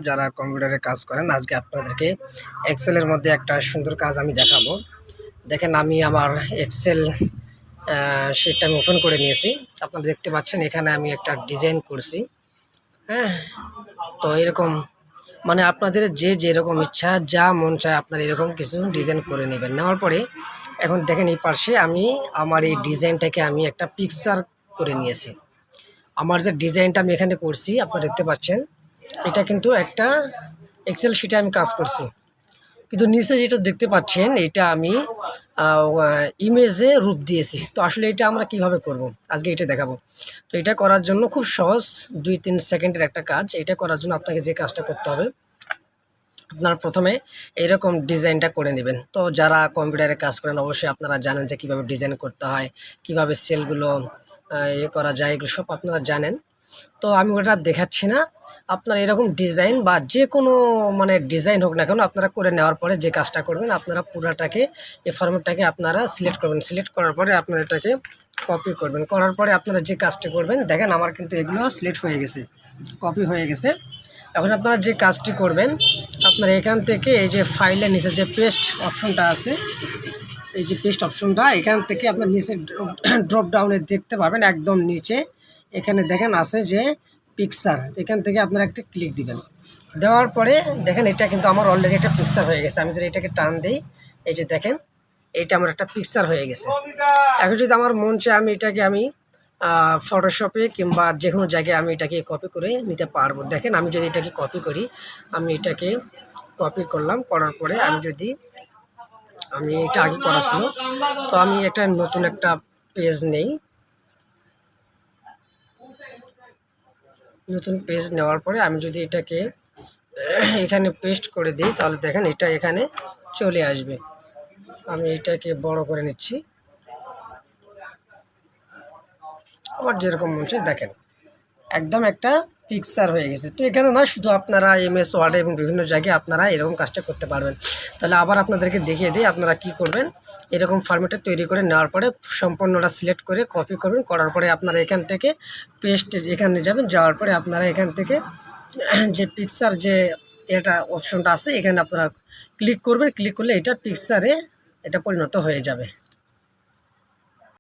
যারা কম্পিউটারে কাজ করেন, আজকে আপনাদেরকে এক্সেলের মধ্যে একটা সুন্দর কাজ আমি দেখাবো। দেখেন, আমি আমার এক্সেল শিটটা আমি ওপেন করে নিয়েছি। আপনারা দেখতে পাচ্ছেন এখানে আমি একটা ডিজাইন করছি। হ্যাঁ, তো এরকম মানে আপনাদের যে যেরকম ইচ্ছা, যা মন চায় আপনারা এরকম কিছু ডিজাইন করে নেবেন। নেওয়ার পরে এখন দেখেন এই পাশে আমি আমার এই ডিজাইনটাকে আমি একটা পিকচার করে নিয়েছি। আমার যে ডিজাইনটা আমি এখানে করছি আপনারা দেখতে পাচ্ছেন, এটা কিন্তু একটা এক্সেল শিটে আমি কাজ করছি, কিন্তু নিচে যেটা দেখতে পাচ্ছেন এটা আমি ইমেজে রূপ দিয়েছি। তো আসলে এটা আমরা কিভাবে করব, আজকে এটা দেখাবো। তো এটা করার জন্য খুব সহজ 2-3 সেকেন্ডের একটা কাজ। এটা করার জন্য আপনাকে যে কাজটা করতে হবে, আপনারা প্রথমে এরকম ডিজাইনটা করে নেবেন। তো যারা কম্পিউটারে কাজ করেন অবশ্যই আপনারা জানেন যে কীভাবে ডিজাইন করতে হয়, কিভাবে সেলগুলো করা যায়, এগুলো সব আপনারা জানেন। তো আমি ওটা দেখাচ্ছি না। আপনারা এরকম ডিজাইন বা যে কোনো মানে ডিজাইন হোক না কেন, আপনারা করে নেওয়ার পরে যে কাজটা করবেন, আপনারা পুরাটাকে এই ফরম্যাটটাকে আপনারা সিলেক্ট করবেন। সিলেক্ট করার পরে আপনারা এটাকে কপি করবেন। করার পরে আপনারা যে কাজটি করবেন, দেখেন আমার কিন্তু এগুলো সিলেক্ট হয়ে গেছে, কপি হয়ে গেছে। এখন আপনারা যে কাজটি করবেন, আপনারা এখান থেকে এই যে ফাইলের নিচে যে পেস্ট অপশনটা আছে, এই যে পেস্ট অপশনটা, এখান থেকে আপনার নিচে ড্রপ ডাউনে দেখতে পাবেন একদম নিচে। এখানে দেখেন আছে যে পিকচার, এখান থেকে আপনারা একটা ক্লিক দিবেন। দেওয়ার পরে দেখেন এটা কিন্তু আমার অলরেডি একটা পিকচার হয়ে গেছে। আমি যদি এটাকে টান দিই, এই যে দেখেন এইটা আমার একটা পিকচার হয়ে গেছে। এখন যদি আমার মন চায় আমি এটাকে ফটোশপে কিংবা যে কোনো জায়গায় আমি এটাকে কপি করে নিতে পারবো। দেখেন আমি যদি এটাকে কপি করি, আমি এটাকে কপি করলাম, করার পরে আমি এটা আগে করা ছিল, তো আমি একটা নতুন একটা পেজ নেই। নতুন পেজ নেওয়ার পরে আমি যদি এটাকে এখানে পেস্ট করে দিই, তাহলে দেখেন এটা এখানে চলে আসবে। আমি এটাকে বড় করে নিচ্ছি, আমার যেরকম মন চায়। দেখেন একদম একটা পিকচার হয়ে গেছে। তো এখানে না শুধু আপনারা এমএস ওয়ার্ডে এবং বিভিন্ন জায়গায় আপনারা এরকম কাজটা করতে পারবেন। তাহলে আবার আপনাদেরকে দেখিয়ে দিই আপনারা কি করবেন। এরকম ফরম্যাটে তৈরি করে নেওয়ার পরে সম্পূর্ণটা সিলেক্ট করে কপি করবেন। করার পরে আপনারা এখান থেকে পেস্ট এখানে যাবেন, যাওয়ার পরে আপনারা এখান থেকে যে পিকচার যে এটা অপশনটা আছে, এখানে আপনারা ক্লিক করবেন। ক্লিক করলে এটা পিকচারে এটা পরিণত হয়ে যাবে।